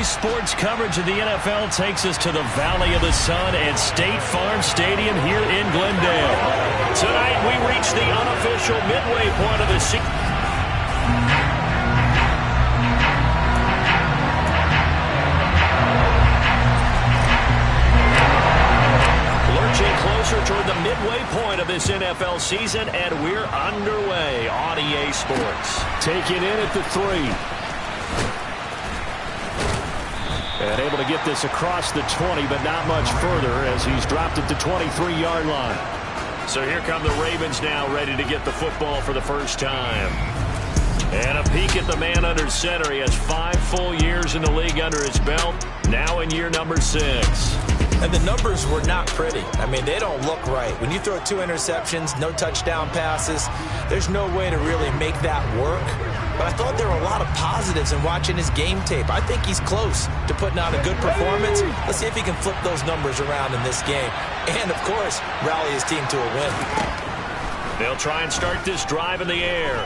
Today's sports coverage of the NFL takes us to the Valley of the Sun at State Farm Stadium here in Glendale. Tonight we reach the unofficial midway point of the season. Lurching closer toward the midway point of this NFL season, and we're underway on EA Sports. Take it in at the 3. And able to get this across the 20, but not much further as he's dropped it to 23-yard line. So here come the Ravens now, ready to get the football for the first time. And a peek at the man under center. He has 5 full years in the league under his belt, now in year number 6. And the numbers were not pretty. I mean, they don't look right. When you throw 2 interceptions, no touchdown passes, there's no way to really make that work. But I thought there were a lot of positives in watching his game tape. I think he's close to putting out a good performance. Let's see if he can flip those numbers around in this game. And, of course, rally his team to a win. They'll try and start this drive in the air.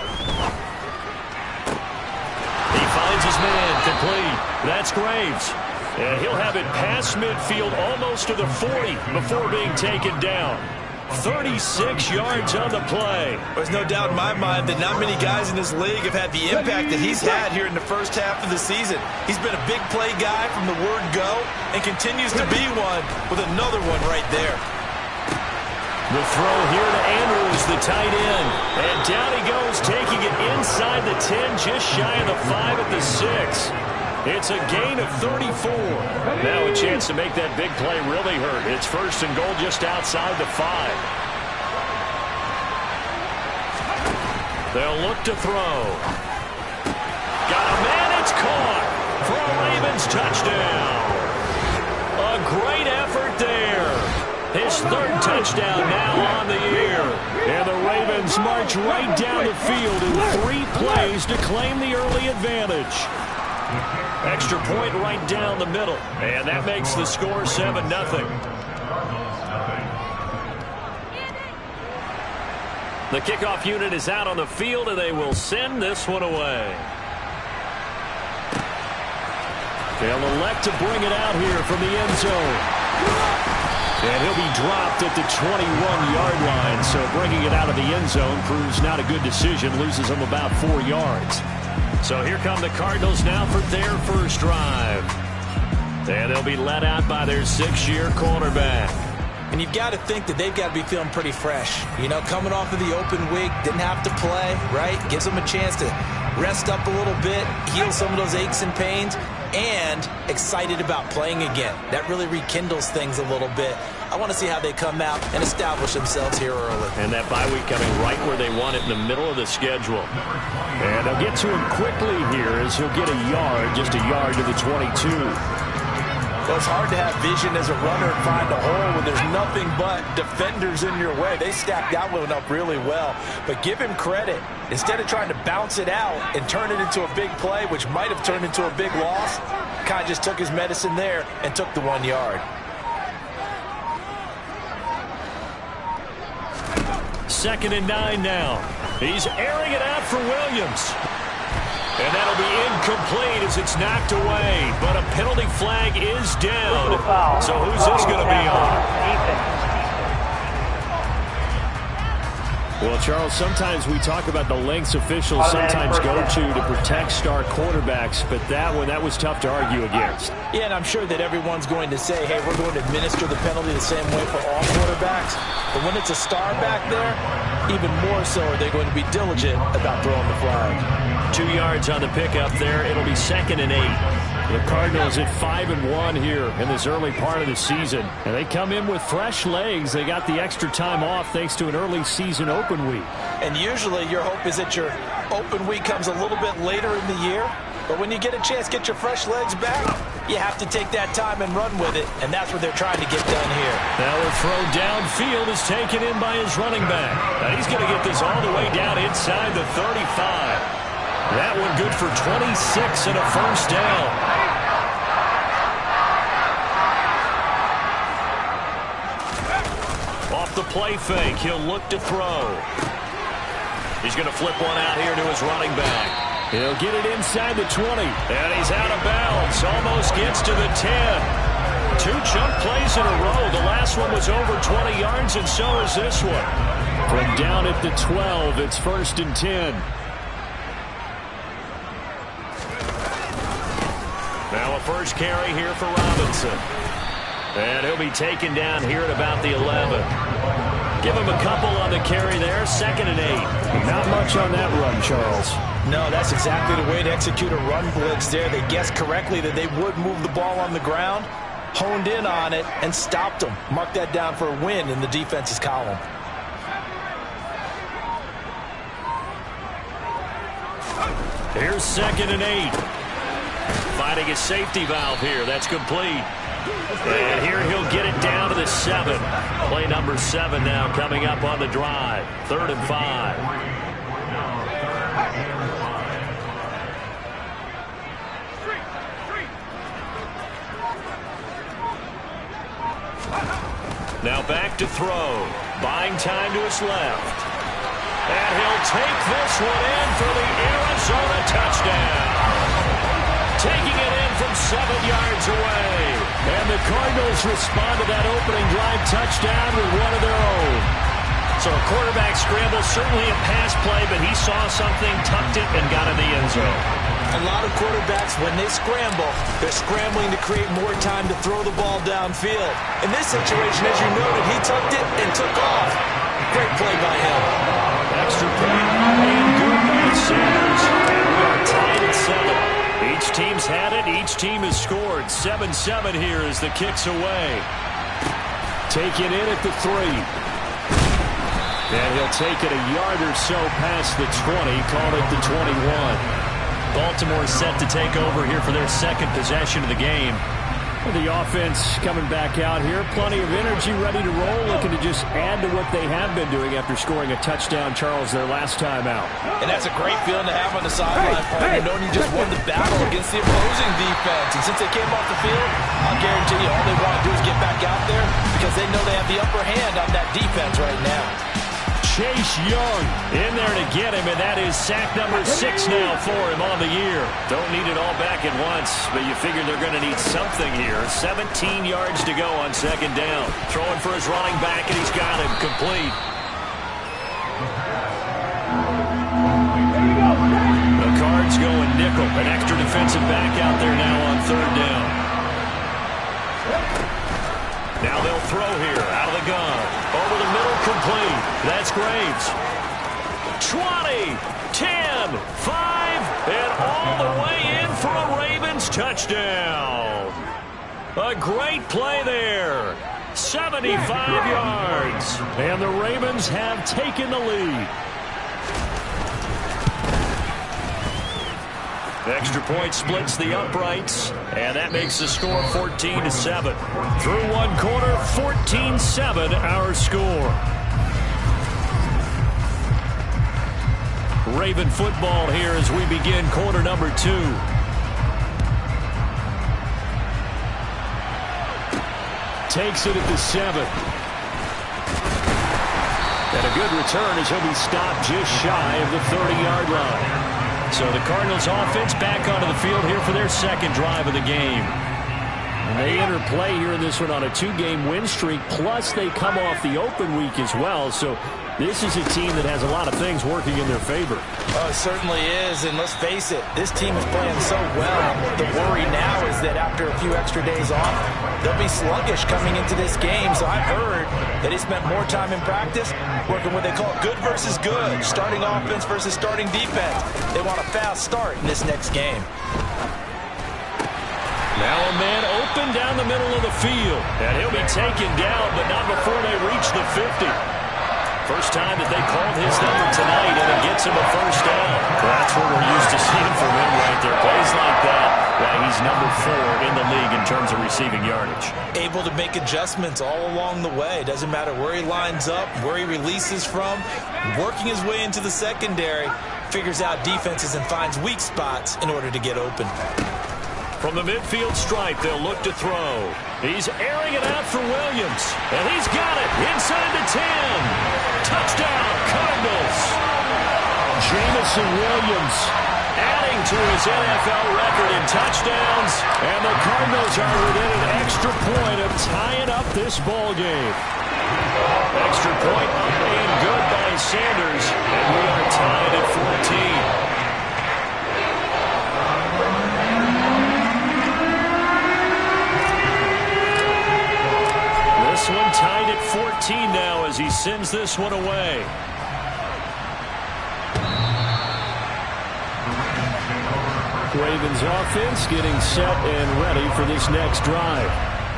He finds his man, complete. That's Graves. And he'll have it past midfield almost to the 40 before being taken down. 36 yards on the play. There's no doubt in my mind that not many guys in this league have had the impact that he's had here in the first half of the season. He's been a big play guy from the word go and continues to be one with another one right there. The throw here to Andrews, the tight end. And down he goes, taking it inside the 10, just shy of the 5 at the 6. It's a gain of 34. Now a chance to make that big play really hurt. It's first and goal just outside the 5. They'll look to throw. Got a man, it's caught for a Ravens touchdown. A great effort there. His 3rd touchdown now on the year. And the Ravens march right down the field in 3 plays to claim the early advantage. Extra point right down the middle. And that makes the score 7-0. The kickoff unit is out on the field, and they will send this one away. They'll elect to bring it out here from the end zone. And he'll be dropped at the 21-yard line. So bringing it out of the end zone proves not a good decision. Loses him about 4 yards. So here come the Cardinals now for their first drive. And they'll be led out by their 6-year quarterback. And you've got to think that they've got to be feeling pretty fresh. You know, coming off of the open week, didn't have to play, right? Gives them a chance to rest up a little bit, heal some of those aches and pains, and excited about playing again. That really rekindles things a little bit. I want to see how they come out and establish themselves here early. And that bye week coming right where they want it, in the middle of the schedule. And they'll get to him quickly here as he'll get a yard, just a yard to the 22. Well, it's hard to have vision as a runner and find a hole when there's nothing but defenders in your way. They stacked that one up really well. But give him credit. Instead of trying to bounce it out and turn it into a big play, which might have turned into a big loss, kind of just took his medicine there and took the 1 yard. 2nd and 9 now. He's airing it out for Williams. And that'll be incomplete as it's knocked away. But a penalty flag is down. So who's this going to be on? Well, Charles, sometimes we talk about the lengths officials sometimes go to protect star quarterbacks, but that was tough to argue against. Yeah, and I'm sure that everyone's going to say, hey, we're going to administer the penalty the same way for all quarterbacks. But when it's a star back there, even more so are they going to be diligent about throwing the flag. 2 yards on the pickup there. It'll be 2nd and 8. The Cardinals at 5-1 here in this early part of the season. And they come in with fresh legs. They got the extra time off thanks to an early season open week. And usually your hope is that your open week comes a little bit later in the year. But when you get a chance to get your fresh legs back, you have to take that time and run with it. And that's what they're trying to get done here. Now the throw downfield is taken in by his running back. Now he's going to get this all the way down inside the 35. That one good for 26 and a first down. Off the play fake, he'll look to throw. He's going to flip one out here to his running back. He'll get it inside the 20. And he's out of bounds. Almost gets to the 10. 2 chunk plays in a row. The last one was over 20 yards, and so is this one. From down at the 12, it's 1st and 10. Now a first carry here for Robinson. And he'll be taken down here at about the 11. Give him a couple on the carry there. 2nd and 8. Not much on that run, Charles. No, that's exactly the way to execute a run blitz there. They guessed correctly that they would move the ball on the ground, honed in on it, and stopped them. Mark that down for a win in the defense's column. Here's 2nd and 8. Finding a safety valve here. That's complete. And here he'll get it down to the 7. Play number 7 now coming up on the drive. 3rd and 5. Now back to throw. Buying time to his left. And he'll take this one in for the Arizona touchdown. Taking it in from 7 yards away. And the Cardinals respond to that opening drive touchdown with one of their own. So a quarterback scramble, certainly a pass play, but he saw something, tucked it, and got in the end zone. A lot of quarterbacks, when they scramble, they're scrambling to create more time to throw the ball downfield. In this situation, as you noted, he tucked it and took off. Great play by him. Extra point, and good by Sanders. And we are tied at 7. Each team's had it. Each team has scored. 7-7 here as the kick's away. Taken in at the 3. And he'll take it a yard or so past the 20. Call it the 21. Baltimore set to take over here for their 2nd possession of the game. The offense coming back out here. Plenty of energy, ready to roll, looking to just add to what they have been doing after scoring a touchdown, Charles, their last time out. And that's a great feeling to have on the sideline, partner, knowing you just won the battle against the opposing defense. And since they came off the field, I'll guarantee you all they want to do is get back out there because they know they have the upper hand on that defense right now. Chase Young in there to get him, and that is sack number 6 now for him on the year. Don't need it all back at once, but you figure they're going to need something here. 17 yards to go on 2nd down. Throwing for his running back, and he's got him complete. The Cards going nickel. An extra defensive back out there now on 3rd down. Now they'll throw here out of the gun. Over the middle, complete. That's Graves. 20, 10, 5, and all the way in for a Ravens touchdown. A great play there. 75 yards. And the Ravens have taken the lead. Extra point splits the uprights, and that makes the score 14-7. Through one quarter, 14-7 our score. Raven football here as we begin quarter number 2. Takes it at the 7. And a good return as he'll be stopped just shy of the 30-yard line. So the Cardinals offense back onto the field here for their 2nd drive of the game. And they enter play here in this one on a 2-game win streak, plus they come off the open week as well. So this is a team that has a lot of things working in their favor. Oh, it certainly is, and let's face it, this team is playing so well. The worry now is that after a few extra days off, they'll be sluggish coming into this game. So I've heard that he spent more time in practice working what they call good versus good, starting offense versus starting defense. They want a fast start in this next game. Now a man open down the middle of the field, and he'll be taken down, but not before they reach the 50. First time that they called his number tonight, and it gets him a first down. That's what we're used to seeing from him right there. Plays like that, why he's number 4 in the league in terms of receiving yardage. Able to make adjustments all along the way. Doesn't matter where he lines up, where he releases from. Working his way into the secondary, figures out defenses and finds weak spots in order to get open. From the midfield stripe, they'll look to throw. He's airing it out for Williams, and he's got it inside the 10. Touchdown, Cardinals. Jamison Williams adding to his NFL record in touchdowns. And the Cardinals are within an extra point of tying up this ball game. Extra point up and good by Sanders. And we are tied at 14. This one tied at 14 now as he sends this one away. Ravens offense getting set and ready for this next drive.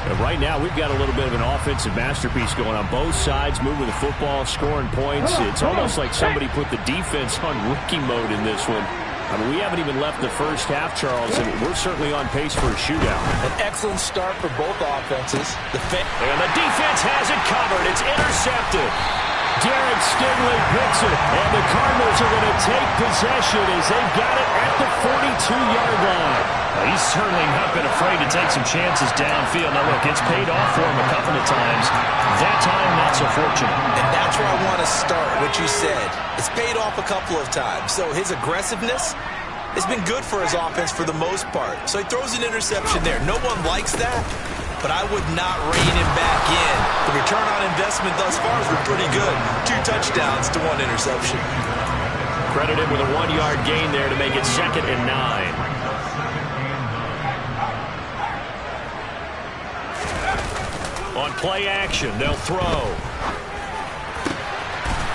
And right now we've got a little bit of an offensive masterpiece going on both sides, moving the football, scoring points. It's almost like somebody put the defense on rookie mode in this one. I mean, we haven't even left the first half, Charles, and we're certainly on pace for a shootout. An excellent start for both offenses. And the defense has it covered. It's intercepted. Derek Stingley picks it, and the Cardinals are going to take possession as they've got it at the 42-yard line. Well, he's certainly not been afraid to take some chances downfield. Now, look, it's paid off for him a couple of times. That time, not so fortunate. And that's where I want to start, what you said. It's paid off a couple of times. So his aggressiveness has been good for his offense for the most part. So he throws an interception there. No one likes that, but I would not rein him back in. The return on investment thus far has been pretty good. 2 touchdowns to 1 interception. Credit him with a 1-yard gain there to make it 2nd and 9. On play action, they'll throw.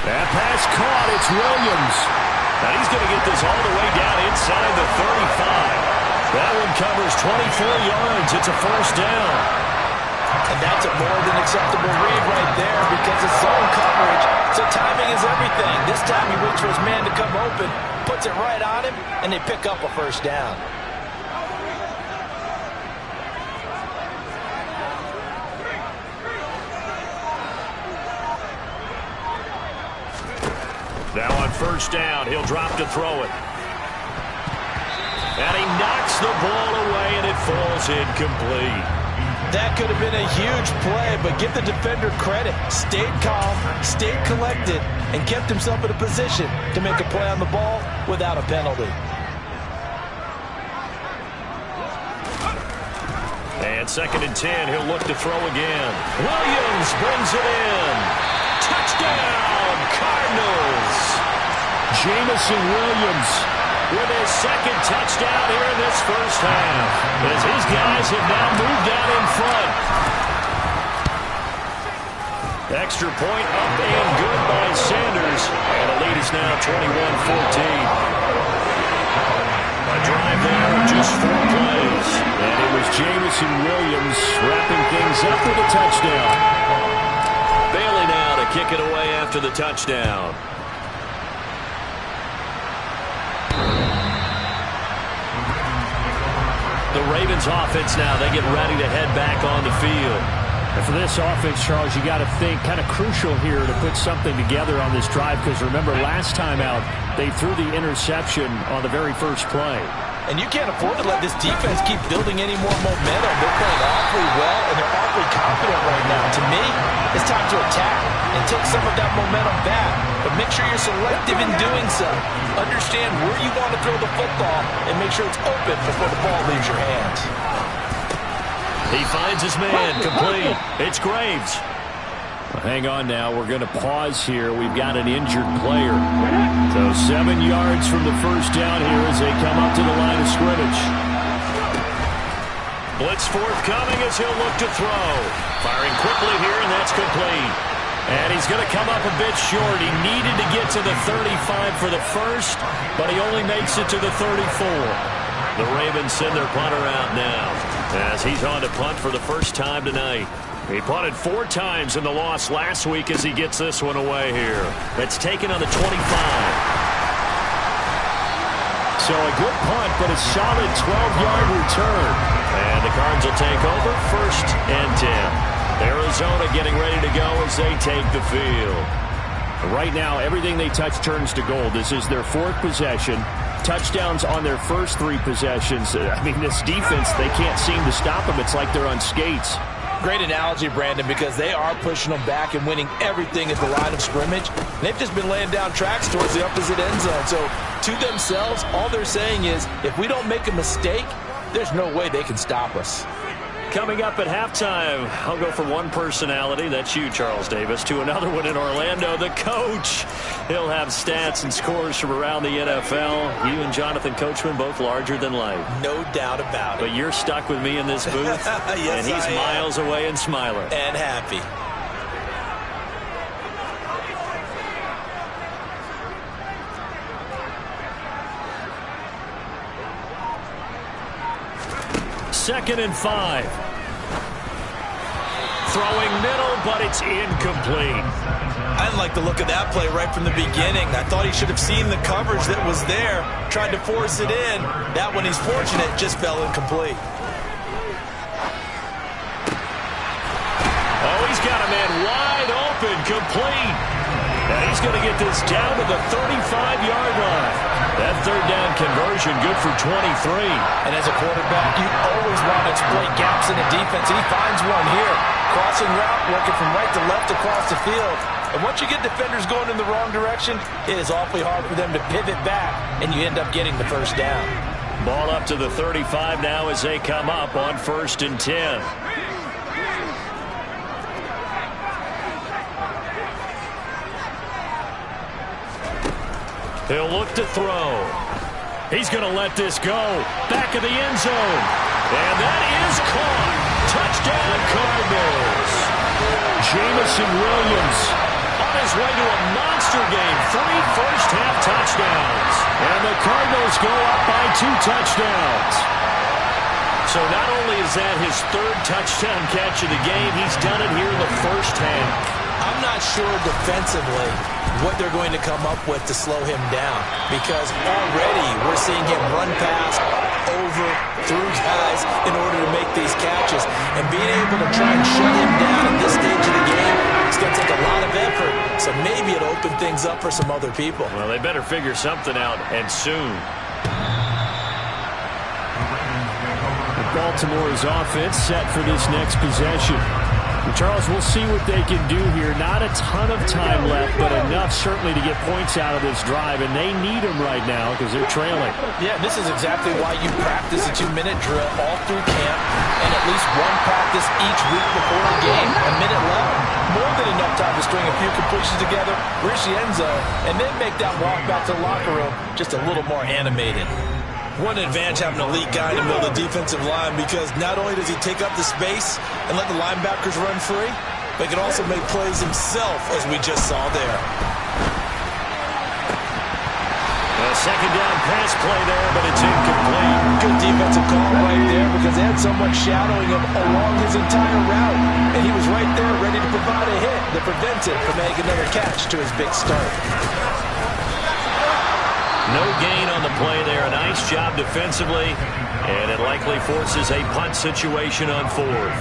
That pass caught. It's Williams. Now he's going to get this all the way down inside the 35. That one covers 24 yards. It's a first down. And that's a more than acceptable read right there because it's zone coverage. So timing is everything. This time he waits for his man to come open, puts it right on him, and they pick up a first down. Now on first down, he'll drop to throw it. And he knocks the ball away, and it falls incomplete. That could have been a huge play, but give the defender credit. Stayed calm, stayed collected, and kept himself in a position to make a play on the ball without a penalty. And 2nd and 10, he'll look to throw again. Williams brings it in. Touchdown, Cardinals. Jamison Williams with his 2nd touchdown here in this first half, as his guys have now moved out in front. Extra point up and good by Sanders, and the lead is now 21-14. A drive there of just 4 plays, and it was Jamison Williams wrapping things up with a touchdown. Bailey now to kick it away after the touchdown. The Ravens offense now, they get ready to head back on the field. And for this offense, Charles, you got to think kind of crucial here to put something together on this drive because remember last time out they threw the interception on the very first play. And you can't afford to let this defense keep building any more momentum. They're playing awfully well, and they're awfully confident right now. To me, it's time to attack and take some of that momentum back. But make sure you're selective in doing so. Understand where you want to throw the football and make sure it's open before the ball leaves your hands. He finds his man, complete. It's Graves. Well, hang on now. We're going to pause here. We've got an injured player. So 7 yards from the first down here as they come up to the line of scrimmage. Blitz forthcoming as he'll look to throw. Firing quickly here, and that's complete. And he's going to come up a bit short. He needed to get to the 35 for the first, but he only makes it to the 34. The Ravens send their punter out now as he's on to punt for the first time tonight. He punted 4 times in the loss last week as he gets this one away here. It's taken on the 25. So a good punt, but a solid 12-yard return. And the Cards will take over 1st and 10. Arizona getting ready to go as they take the field. Right now, everything they touch turns to gold. This is their 4th possession. Touchdowns on their first 3 possessions. I mean, this defense, they can't seem to stop them. It's like they're on skates. Great analogy, Brandon, because they are pushing them back and winning everything at the line of scrimmage. They've just been laying down tracks towards the opposite end zone. So to themselves, all they're saying is, if we don't make a mistake, there's no way they can stop us. Coming up at halftime, I'll go from one personality, that's you, Charles Davis, to another one in Orlando, the coach. He'll have stats and scores from around the NFL. You and Jonathan Coachman, both larger than life. No doubt about it. But you're stuck with me in this booth, yes, and he's miles away and smiling. And happy. Second and 5. Throwing middle, but it's incomplete. I didn't like the look of that play right from the beginning. I thought he should have seen the coverage that was there, tried to force it in. That one, he's fortunate, just fell incomplete. Oh, he's got a man wide open, complete. And he's going to get this down to the 35-yard line. That third down conversion good for 23. And as a quarterback, you always want to exploit gaps in the defense, and he finds one here. Crossing route, working from right to left across the field. And once you get defenders going in the wrong direction, it is awfully hard for them to pivot back, and you end up getting the first down. Ball up to the 35 now as they come up on 1st and 10. He'll look to throw. He's going to let this go. Back of the end zone. And that is caught. Touchdown, Cardinals. Jamison Williams on his way to a monster game. 3 first-half touchdowns. And the Cardinals go up by 2 touchdowns. So not only is that his 3rd touchdown catch of the game, he's done it here in the first half. I'm not sure defensively what they're going to come up with to slow him down, because already we're seeing him run past, over, through guys in order to make these catches. And being able to try and shut him down at this stage of the game, it's going to take a lot of effort. So maybe it'll open things up for some other people. Well, they better figure something out, and soon. Baltimore's offense set for this next possession. Charles, we'll see what they can do here. Not a ton of time left, but enough certainly to get points out of this drive, and they need them right now because they're trailing. Yeah, this is exactly why you practice a 2-minute drill all through camp and at least one practice each week before a game. A minute left, more than enough time to string a few completions together, reach the end zone, and then make that walk back to the locker room just a little more animated. One advantage having an elite guy in the middle of the defensive line, because not only does he take up the space and let the linebackers run free, but he can also make plays himself, as we just saw there. A second down pass play there, but it's incomplete. Good defensive call right there, because they had someone shadowing him along his entire route, and he was right there ready to provide a hit that prevents him from making another catch to his big start. No gain on the play there. A nice job defensively, and it likely forces a punt situation on 4th.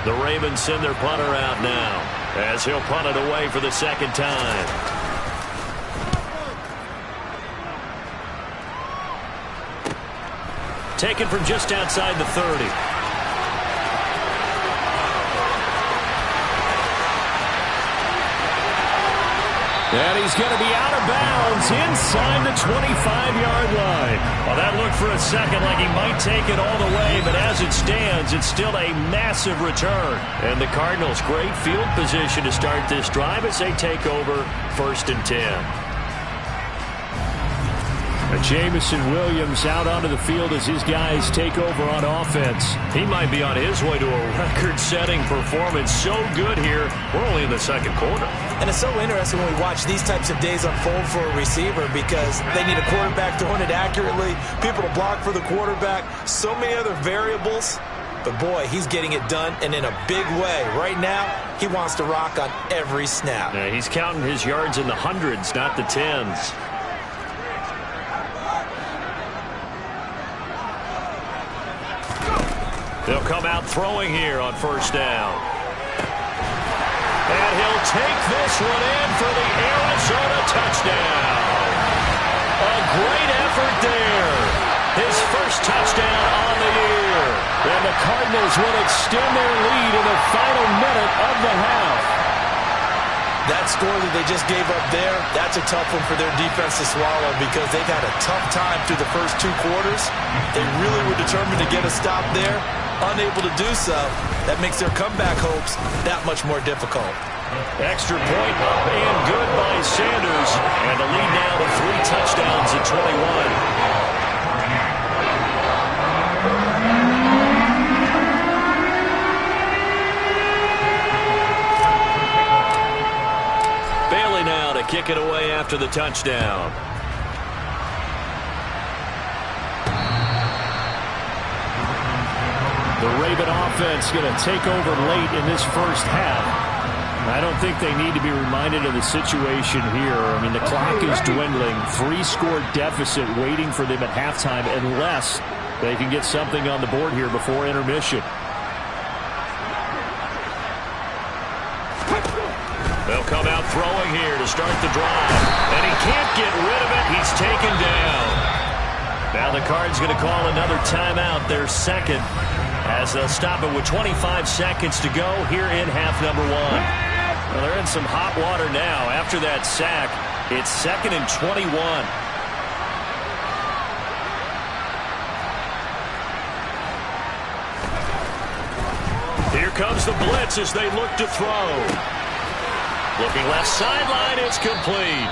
The Ravens send their punter out now as he'll punt it away for the 2nd time. Taken from just outside the 30. And he's going to be out of bounds inside the 25-yard line. Well, that looked for a second like he might take it all the way, but as it stands, it's still a massive return. And the Cardinals, great field position to start this drive as they take over 1st and 10. Jamison Williams out onto the field as his guys take over on offense. He might be on his way to a record-setting performance. So good here. We're only in the 2nd quarter. And it's so interesting when we watch these types of days unfold for a receiver, because they need a quarterback throwing it accurately, people to block for the quarterback, so many other variables. But boy, he's getting it done, and in a big way. Right now, he wants to rock on every snap. Yeah, he's counting his yards in the hundreds, not the tens. They'll come out throwing here on 1st down. And he'll take this one in for the Arizona touchdown. A great effort there. His first touchdown on the year. And the Cardinals will extend their lead in the final minute of the half. That score that they just gave up there, that's a tough one for their defense to swallow because they've had a tough time through the first 2 quarters. They really were determined to get a stop there. Unable to do so, that makes their comeback hopes that much more difficult. Extra point up and good by Sanders. And the lead now to 3 touchdowns at 21. Kick it away after the touchdown. The Raven offense going to take over late in this first half. I don't think they need to be reminded of the situation here. I mean, the clock is dwindling. 3-score deficit waiting for them at halftime unless they can get something on the board here before intermission. They'll come out throwing here to start the drive. And he can't get rid of it. He's taken down. Now the Cards going to call another timeout, their second, as they'll stop it with 25 seconds to go here in half number 1. Well, they're in some hot water now. After that sack, it's 2nd and 21. Here comes the blitz as they look to throw. Looking left sideline, it's complete.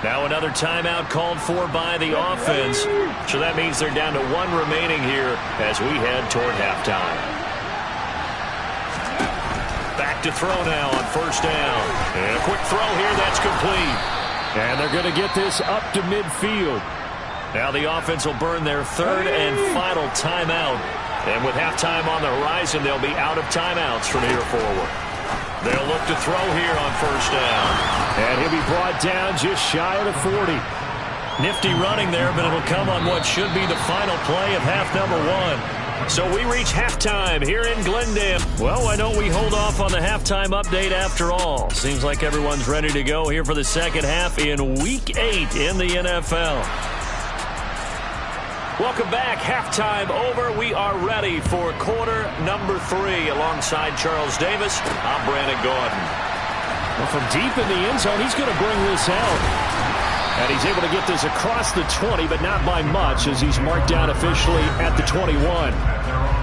Now another timeout called for by the offense. So that means they're down to 1 remaining here as we head toward halftime. Back to throw now on first down. And a quick throw here, that's complete. And they're going to get this up to midfield. Now the offense will burn their 3rd and final timeout. And with halftime on the horizon, they'll be out of timeouts from here forward. They'll look to throw here on first down. And he'll be brought down just shy of the 40. Nifty running there, but it'll come on what should be the final play of half number 1. So we reach halftime here in Glendale. Well, why don't we hold off on the halftime update after all? Seems like everyone's ready to go here for the second half in Week 8 in the NFL. Welcome back. Halftime over. We are ready for quarter number 3. Alongside Charles Davis, I'm Brandon Gordon. Well, from deep in the end zone, he's going to bring this out. And he's able to get this across the 20, but not by much, as he's marked down officially at the 21.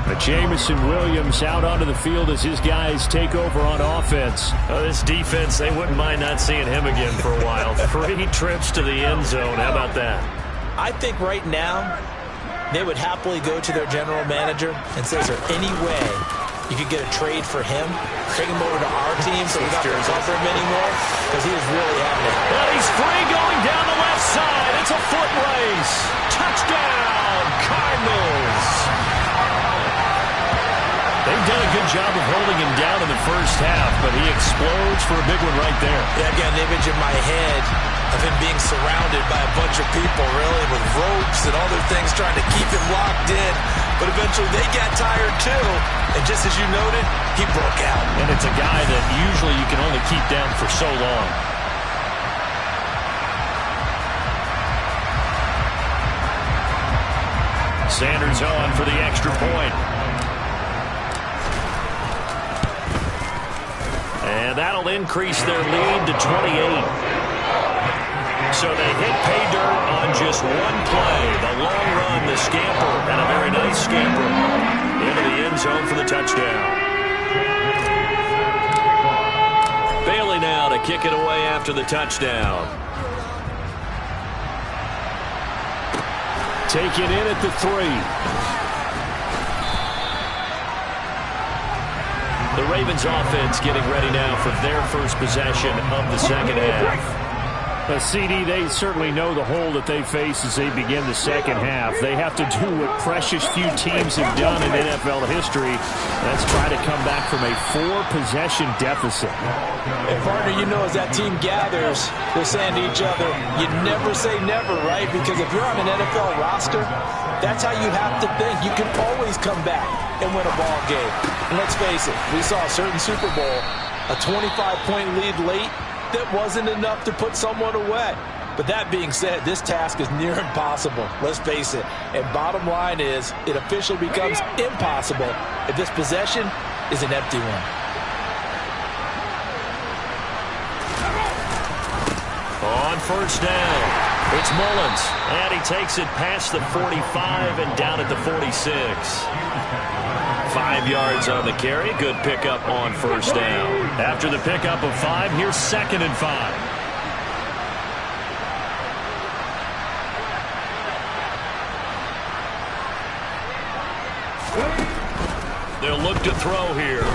But Jamison Williams out onto the field as his guys take over on offense. This defense, they wouldn't mind not seeing him again for a while. 3 trips to the end zone. How about that? I think right now, they would happily go to their general manager and say, is there any way you could get a trade for him? Take him over to our team so we don't have to cover him anymore? Because he is really having it. And he's free going down the left side. It's a foot race. Touchdown, Cardinals. They've done a good job of holding him down in the first half, but he explodes for a big one right there. Yeah, again, the image in my head of him being surrounded by a bunch of people, really, with ropes and other things trying to keep him locked in. But eventually they got tired too. And just as you noted, he broke out. And it's a guy that usually you can only keep down for so long. Sanders on for the extra point. And that'll increase their lead to 28. So they hit pay dirt on just one play. The long run, the scamper, and a very nice scamper into the end zone for the touchdown. Bailey now to kick it away after the touchdown. Taken in at the 3. The Ravens offense getting ready now for their first possession of the second half. CD, they certainly know the hole that they face as they begin the second half. They have to do what precious few teams have done in NFL history. That's try to come back from a 4-possession deficit. And partner, you know, as that team gathers, they're saying to each other, you never say never, right? Because if you're on an NFL roster, that's how you have to think. You can always come back and win a ball game. And let's face it, we saw a certain Super Bowl, a 25-point lead late, that wasn't enough to put someone away. But that being said, this task is near impossible. Let's face it. And bottom line is, it officially becomes impossible if this possession is an empty one. first down. It's Mullins, and he takes it past the 45 and down at the 46. 5 yards on the carry. Good pickup on first down. After the pickup of 5, here's 2nd and 5. They'll look to throw here.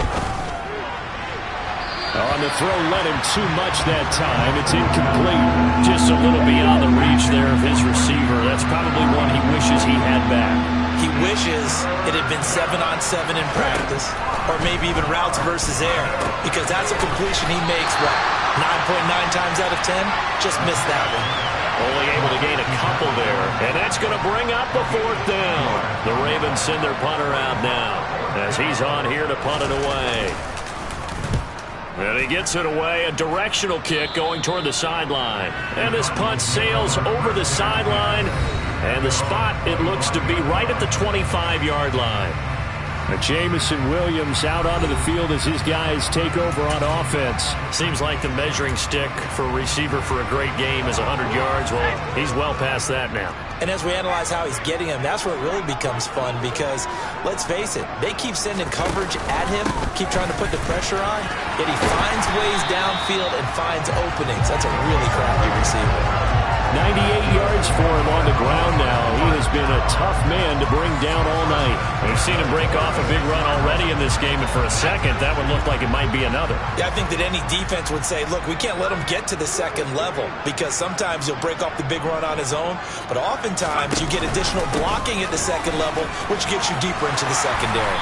On the throw, led him too much that time. It's incomplete. Just a little beyond the reach there of his receiver. That's probably one he wishes he had back. He wishes it had been 7-on-7 in practice, or maybe even routes versus air, because that's a completion he makes, what, 9.9 times out of 10? Just missed that one. Only able to gain a couple there, and that's going to bring up a 4th down. The Ravens send their punter out now, as he's on here to punt it away. And he gets it away, a directional kick going toward the sideline. And this punt sails over the sideline, and the spot, it looks to be right at the 25-yard line. Jamison Williams out onto the field as his guys take over on offense. Seems like the measuring stick for a receiver for a great game is 100 yards. Well, he's well past that now. And as we analyze how he's getting him, that's where it really becomes fun because, let's face it, they keep sending coverage at him, keep trying to put the pressure on, yet he finds ways downfield and finds openings. That's a really crafty receiver. 98 yards for him on the ground now. He has been a tough man to bring down all night. We've seen him break off a big run already in this game, and for a second, that would look like it might be another. Yeah, I think that any defense would say, look, we can't let him get to the second level because sometimes he'll break off the big run on his own, but oftentimes you get additional blocking at the second level, which gets you deeper into the secondary.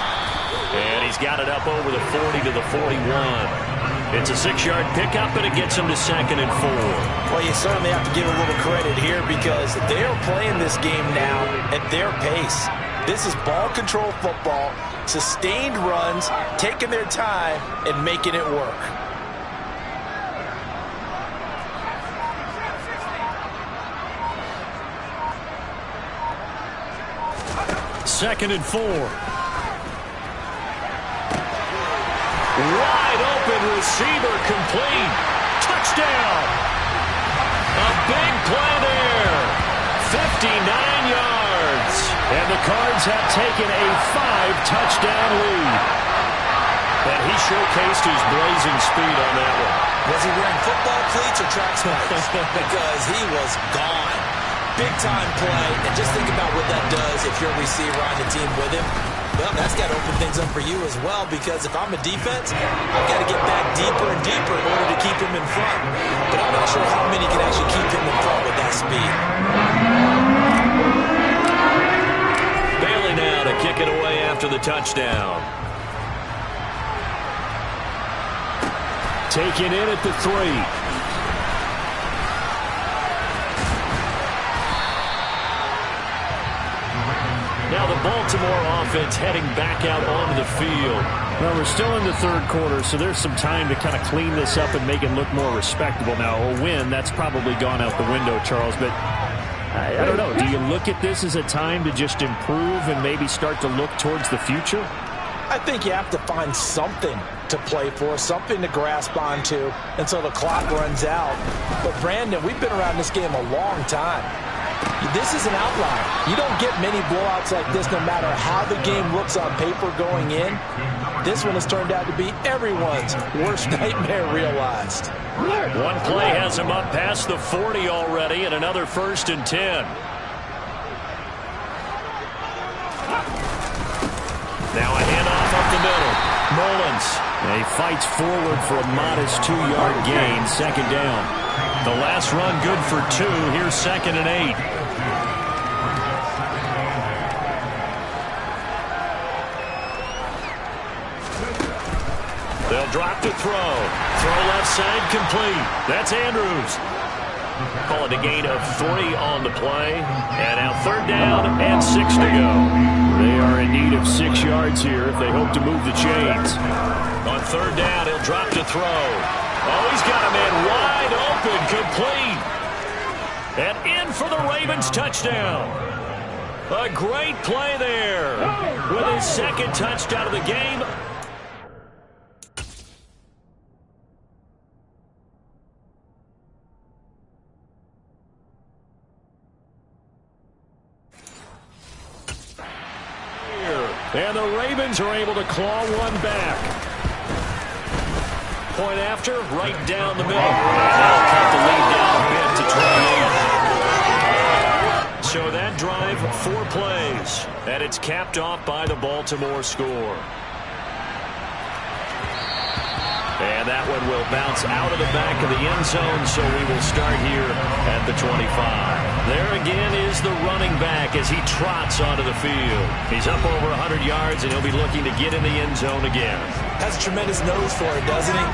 And he's got it up over the 40 to the 41. It's a 6-yard pickup, and it gets him to 2nd and 4. Well, you certainly have to give a little credit here because they're playing this game now at their pace. This is ball control football, sustained runs, taking their time, and making it work. Second and 4. Wide open receiver complete. Touchdown. A big play there. 59 yards. And the Cards have taken a 5-touchdown lead. And he showcased his blazing speed on that one. Was he wearing football cleats or track spikes? Because he was gone. Big-time play. And just think about what that does if you're a receiver on the team with him. Well, that's got to open things up for you as well because if I'm a defense, I've got to get back deeper and deeper in order to keep him in front. But I'm not sure how many can actually keep him in front with that speed. Bailey now to kick it away after the touchdown. Taken in at the 3. Now the Baltimore offense heading back out onto the field. Well, we're still in the 3rd quarter, so there's some time to kind of clean this up and make it look more respectable. Now, a win, that's probably gone out the window, Charles, but I don't know. Do you look at this as a time to just improve and maybe start to look towards the future? I think you have to find something to play for, something to grasp onto until the clock runs out. But, Brandon, we've been around this game a long time. This is an outlier. You don't get many blowouts like this no matter how the game looks on paper going in. This one has turned out to be everyone's worst nightmare realized. One play has him up past the 40 already and another 1st and 10. Now a handoff up the middle. Mullins. And he fights forward for a modest 2-yard gain. 2nd down. The last run good for 2. Here's 2nd and 8. They'll drop to throw. Throw left side complete. That's Andrews. Call it a gain of 3 on the play. And now 3rd down and 6 to go. They are in need of 6 yards here if they hope to move the chains. On 3rd down, he'll drop to throw. Oh, he's got a man wide open, complete. And in for the Ravens touchdown. A great play there. With his 2nd touchdown of the game. And the Ravens are able to claw one back. Point after, right down the middle. They'll cut the lead down a bit to 28. So that drive, 4 plays. And it's capped off by the Baltimore score. And that one will bounce out of the back of the end zone, so we will start here at the 25. There again is the running back as he trots onto the field. He's up over 100 yards, and he'll be looking to get in the end zone again. Has a tremendous nose for it, doesn't he?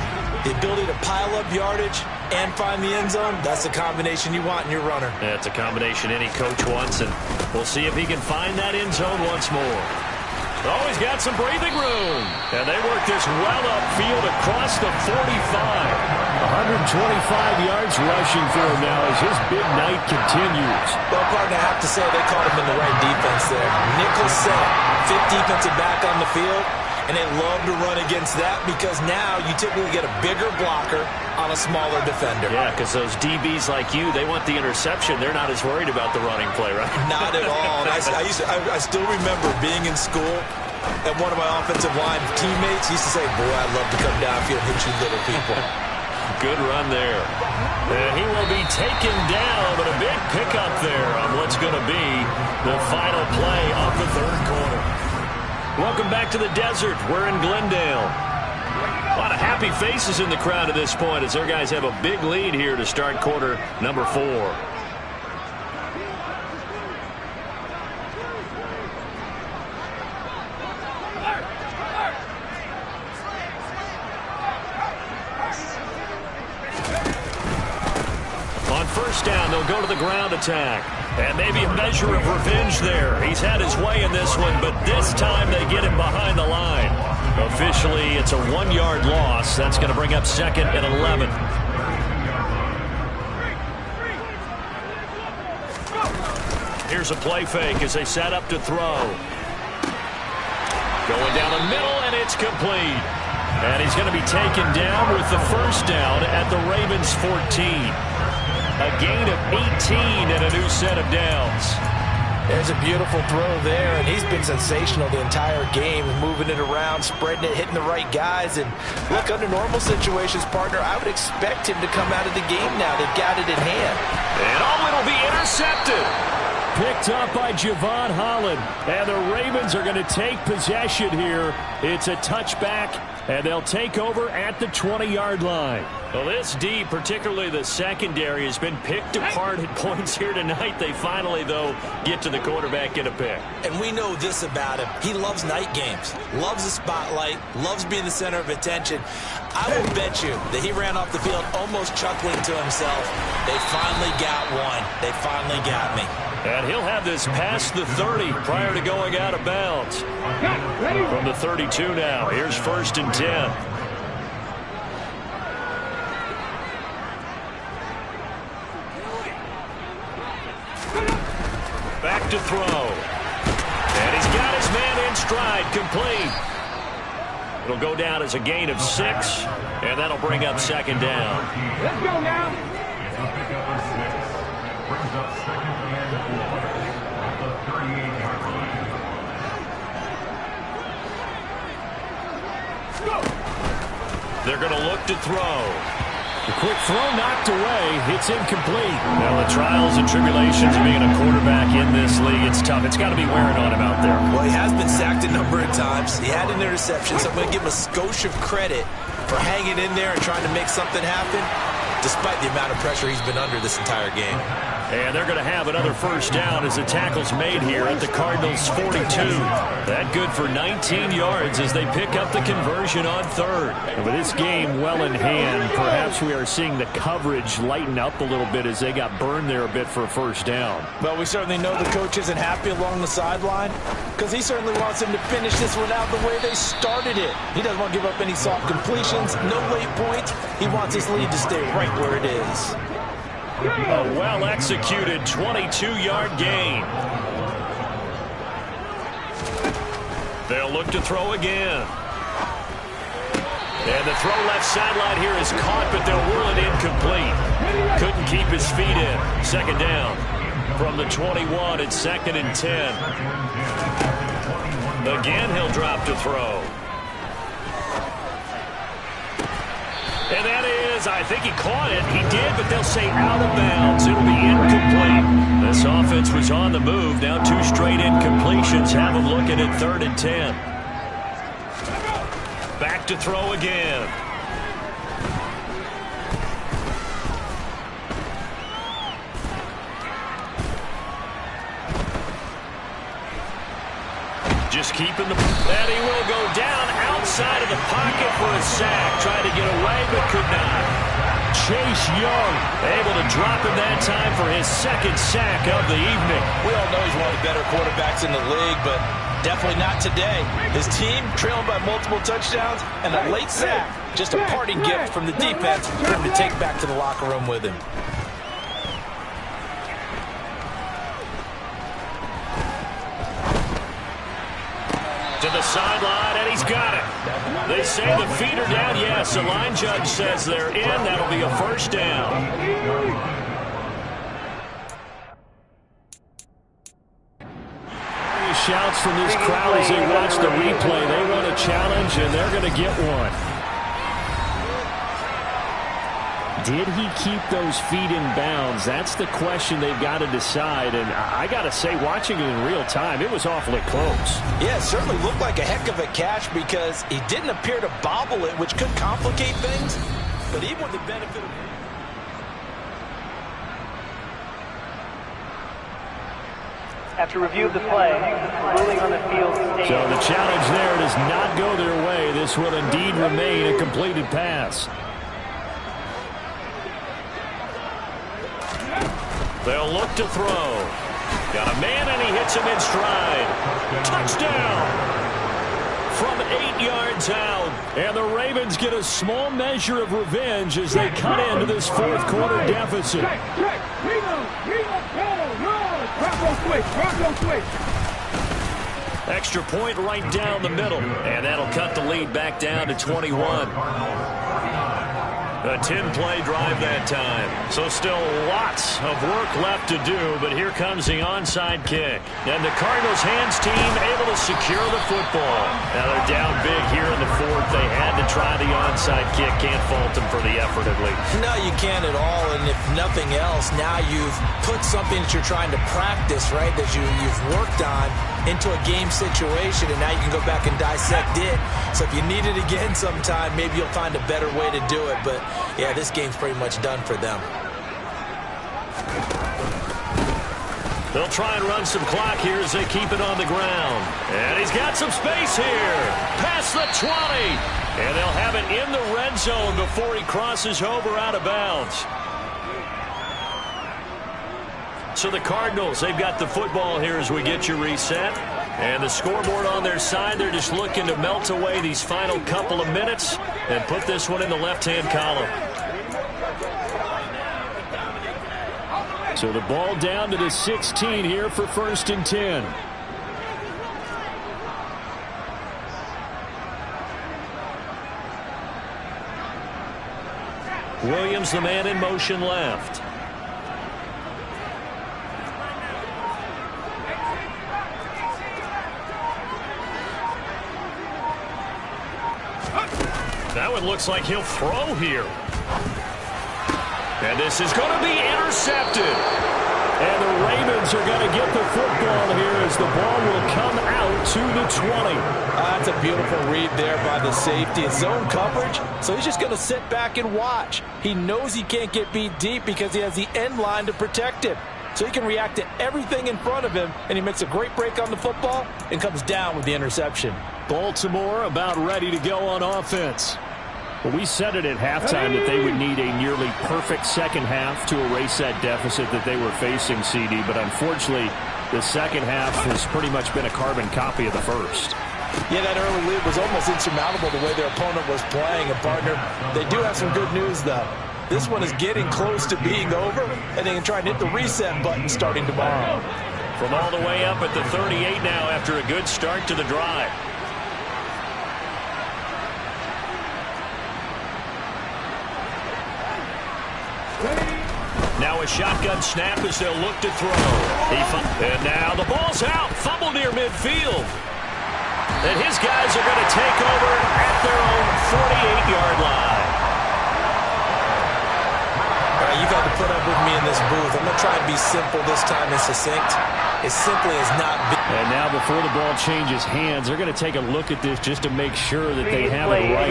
The ability to pile up yardage and find the end zone, that's the combination you want in your runner. That's a combination any coach wants, and we'll see if he can find that end zone once more. Oh, he's got some breathing room. And they work this well upfield across the 45. 125 yards rushing for him now as his big night continues. Well, partner, I have to say they caught him in the right defense there. Nickel set, 5th defensive back on the field, and they love to run against that because now you typically get a bigger blocker on a smaller defender. Yeah, because those DBs like you, they want the interception. They're not as worried about the running play, right? Not at all. And I still remember being in school, and one of my offensive line teammates used to say, boy, I'd love to come downfield and hit you little people. Good run there. And he will be taken down, but a big pickup there on what's going to be the final play of the 3rd quarter. Welcome back to the desert. We're in Glendale. A lot of happy faces in the crowd at this point as their guys have a big lead here to start quarter number 4. On first down, they'll go to the ground attack. And maybe a measure of revenge there. He's had his way in this one, but this time they get him behind the line. Officially, it's a 1-yard loss. That's going to bring up 2nd and 11. Here's a play fake as they set up to throw. Going down the middle, and it's complete. And he's going to be taken down with the first down at the Ravens 14. A gain of 18 and a new set of downs. There's a beautiful throw there, and he's been sensational the entire game, moving it around, spreading it, hitting the right guys. And look, under normal situations, partner, I would expect him to come out of the game now. They've got it in hand. And it'll be intercepted. Picked up by Javon Holland. And the Ravens are going to take possession here. It's a touchback, and they'll take over at the 20-yard line. Well, this D, particularly the secondary, has been picked apart at points here tonight. They finally, though, get to the quarterback, get a pick. And we know this about him. He loves night games, loves the spotlight, loves being the center of attention. I will bet you that he ran off the field almost chuckling to himself. They finally got one. They finally got me. And he'll have this past the 30 prior to going out of bounds. From the 32 now, here's 1st and 10. Back to throw. And he's got his man in stride, complete. It'll go down as a gain of 6, and that'll bring up 2nd down. Let's go now. They're going to look to throw. The quick throw knocked away. It's incomplete. Now, the trials and tribulations of being a quarterback in this league, it's tough. It's got to be wearing on him out there. Well, he has been sacked a number of times. He had an interception, so I'm going to give him a skosh of credit for hanging in there and trying to make something happen, despite the amount of pressure he's been under this entire game. And they're going to have another first down as the tackle's made here at the Cardinals' 42. That good for 19 yards as they pick up the conversion on 3rd. And with this game well in hand, perhaps we are seeing the coverage lighten up a little bit as they got burned there a bit for a first down. Well, we certainly know the coach isn't happy along the sideline because he certainly wants them to finish this one out the way they started it. He doesn't want to give up any soft completions, no late points. He wants his lead to stay right where it is. A well-executed 22-yard gain. They'll look to throw again. And the throw left sideline here is caught, but they'll rule it incomplete. Couldn't keep his feet in. 2nd down. From the 21, it's 2nd and 10. Again, he'll drop to throw. And that is, I think he caught it. He did, but they'll say out of bounds. It'll be incomplete. This offense was on the move. Now 2 straight incompletions have them looking at 3rd and 10. Back to throw again. Just keeping the... And he will go down outside of the pocket for a sack. Tried to get away, but could not. Chase Young able to drop him that time for his 2nd sack of the evening. We all know he's one of the better quarterbacks in the league, but definitely not today. His team trailing by multiple touchdowns and a late sack. Just a parting gift from the defense for him to take back to the locker room with him. To the sideline, and he's got it. They say the feet are down. Yes, the line judge says they're in. That'll be a 1st down. Shouts from this crowd as they watch the replay. They want a challenge, and they're going to get one. Did he keep those feet in bounds? That's the question they've got to decide. And I got to say, watching it in real time, it was awfully close. Yeah, it certainly looked like a heck of a catch because he didn't appear to bobble it, which could complicate things. But even with the benefit of... After review of the play, ruling on the field stays. So the challenge there does not go their way. This will indeed remain a completed pass. They'll look to throw. Got a man, and he hits him in stride. Touchdown! From 8 yards out. And the Ravens get a small measure of revenge as they cut into this 4th quarter deficit. Extra point right down the middle. And that'll cut the lead back down to 21. A 10-play drive that time. So still lots of work left to do, but here comes the onside kick. And the Cardinals' hands team able to secure the football. Now they're down big here in the 4th. They had to try the onside kick. Can't fault them for the effort, at least. No, you can't at all, and if nothing else, now you've put something that you're trying to practice, right, that you've worked on into a game situation, and now you can go back and dissect it. So if you need it again sometime, maybe you'll find a better way to do it. But, yeah, this game's pretty much done for them. They'll try and run some clock here as they keep it on the ground. And he's got some space here. Past the 20. And they'll have it in the red zone before he crosses over out of bounds. So the Cardinals, they've got the football here as we get you reset. And the scoreboard on their side, they're just looking to melt away these final couple of minutes and put this one in the left-hand column. So the ball down to the 16 here for 1st and 10. Williams, the man in motion left. That one looks like he'll throw here. And this is going to be intercepted. And the Ravens are going to get the football here as the ball will come out to the 20. That's a beautiful read there by the safety. It's zone coverage, so he's just going to sit back and watch. He knows he can't get beat deep because he has the end line to protect him. So he can react to everything in front of him, and he makes a great break on the football and comes down with the interception. Baltimore about ready to go on offense. Well, we said it at halftime that they would need a nearly perfect second half to erase that deficit that they were facing, CD. But unfortunately, the second half has pretty much been a carbon copy of the first. Yeah, that early lead was almost insurmountable the way their opponent was playing. And, partner, they do have some good news, though. This one is getting close to being over, and they can try and hit the reset button starting tomorrow. From all the way up at the 38 now after a good start to the drive. Now a shotgun snap as they'll look to throw. And now the ball's out. Fumble near midfield. And his guys are going to take over at their own 48-yard line. All right, you've had to put up with me in this booth. I'm going to try and be simple this time and succinct. As simply as not be. And now before the ball changes hands, they're going to take a look at this just to make sure that they have it right.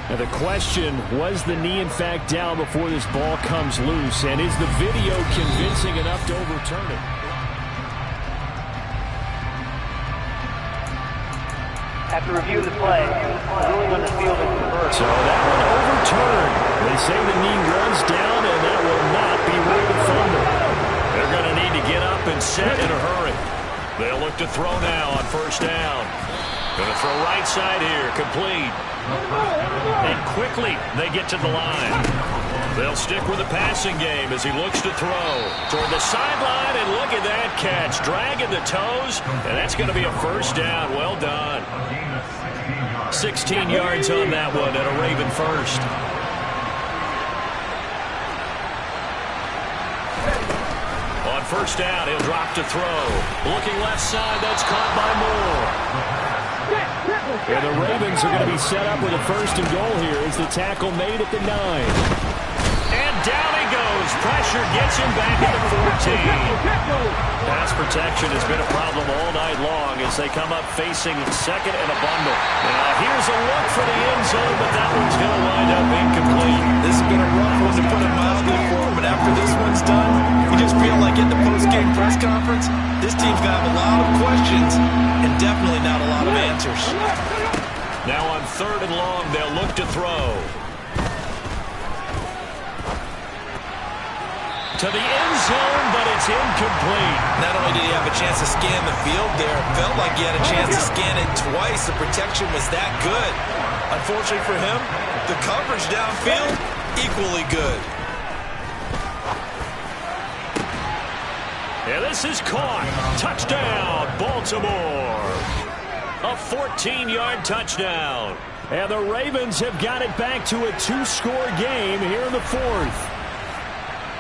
Now the question, was the knee in fact down before this ball comes loose? And is the video convincing enough to overturn it? After review of the play, the ruling on the field is reversed. So that one overturned. They say the knee was down, and that will not be ruled a fumble. They're going to need to get up and set in a hurry. They'll look to throw now on first down. Going to throw right side here, complete. And quickly they get to the line. They'll stick with the passing game as he looks to throw toward the sideline, and look at that catch, dragging the toes, and that's going to be a first down. Well done. 16 yards on that one and a Raven first. On first down, he'll drop to throw. Looking left side, that's caught by Moore. And the Ravens are going to be set up with a first and goal here as the tackle made at the 9. And down he goes. Pressure gets him back at the 14. Pass protection has been a problem all night long as they come up facing second and a bundle. Now here's a look for the end zone, but that one's going to wind up incomplete. This has been a rough one to put it mildly for, but after this one's done, you just feel like at the post-game press conference, this team's going to have a lot of questions and definitely not a lot of answers. Now on third and long, they'll look to throw. To the end zone, but it's incomplete. Not only did he have a chance to scan the field there, it felt like he had a chance to scan it twice. The protection was that good. Unfortunately for him, the coverage downfield, equally good. And this is caught. Touchdown, Baltimore. A 14-yard touchdown. And the Ravens have got it back to a 2-score game here in the 4th.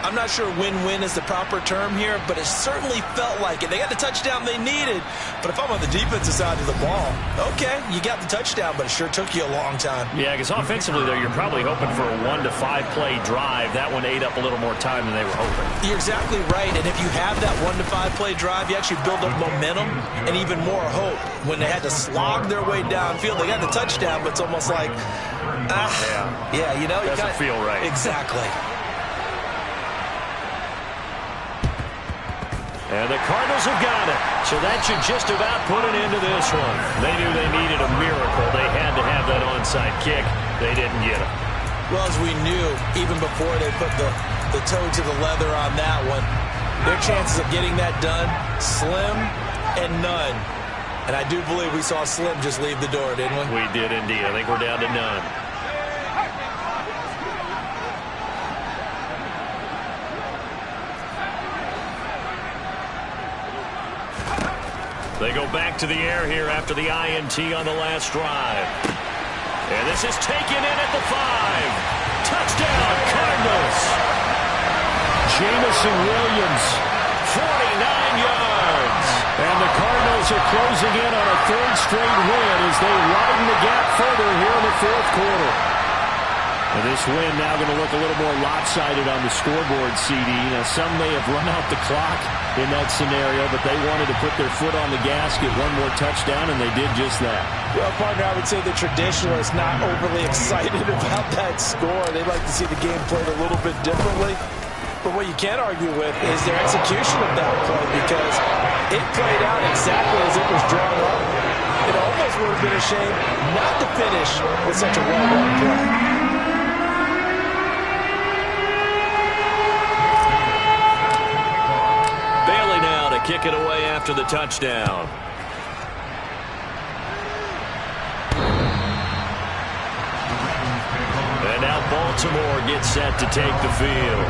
I'm not sure win-win is the proper term here, but it certainly felt like it. They got the touchdown they needed, but if I'm on the defensive side of the ball, okay, you got the touchdown, but it sure took you a long time. Yeah, because offensively, though, you're probably hoping for a 1 to 5 play drive. That one ate up a little more time than they were hoping. You're exactly right, and if you have that 1 to 5 play drive, you actually build up momentum and even more hope. When they had to slog their way downfield, they got the touchdown, but it's almost like, yeah, you know, doesn't feel right. Exactly. And the Cardinals have got it. So that should just about put an end to this one. They knew they needed a miracle. They had to have that onside kick. They didn't get it. Well, as we knew, even before they put the toe to the leather on that one, their chances of getting that done, slim and none. And I do believe we saw Slim just leave the door, didn't we? We did indeed. I think we're down to none. They go back to the air here after the INT on the last drive. And this is taken in at the 5. Touchdown, Cardinals. Jamison Williams. 49 yards. And the Cardinals are closing in on a 3rd straight win as they widen the gap further here in the 4th quarter. And this win now going to look a little more lopsided on the scoreboard, CD. Now, some may have run out the clock in that scenario, but they wanted to put their foot on the gas, get one more touchdown, and they did just that. Well, partner, I would say the traditionalists not overly excited about that score. They'd like to see the game played a little bit differently. But what you can't argue with is their execution of that play, because it played out exactly as it was drawn up. It almost would have been a shame not to finish with such a well-run play. Kick it away after the touchdown. And now Baltimore gets set to take the field.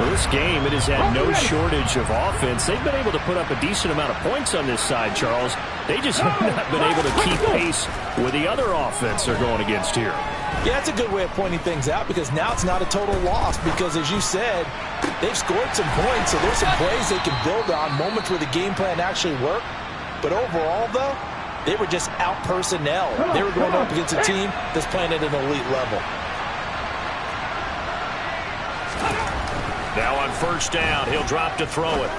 Well, this game, it has had no shortage of offense. They've been able to put up a decent amount of points on this side, Charles. They just have not been able to keep pace with the other offense they're going against here. Yeah, that's a good way of pointing things out, because now it's not a total loss, because as you said, they've scored some points, so there's some plays they can build on, moments where the game plan actually worked. But overall, though, they were just out personnel. They were going up against a team that's playing at an elite level. Now on first down, he'll drop to throw it.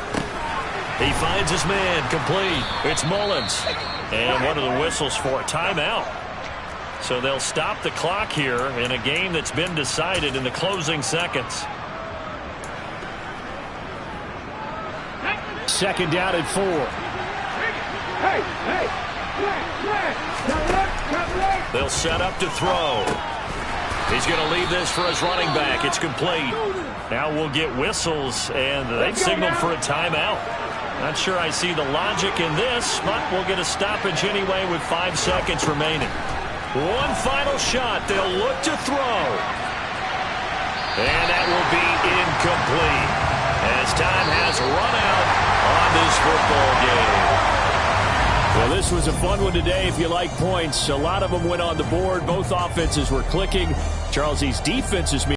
He finds his man, complete. It's Mullins. And one of the whistles for a timeout. So they'll stop the clock here in a game that's been decided in the closing seconds. Second down and 4. They'll set up to throw. He's going to leave this for his running back. It's complete. Now we'll get whistles, and they've signaled for a timeout. Not sure I see the logic in this, but we'll get a stoppage anyway with 5 seconds remaining. One final shot. They'll look to throw. And that will be incomplete, as time has run out on this football game. Well, this was a fun one today if you like points. A lot of them went on the board. Both offenses were clicking. Charles, these defenses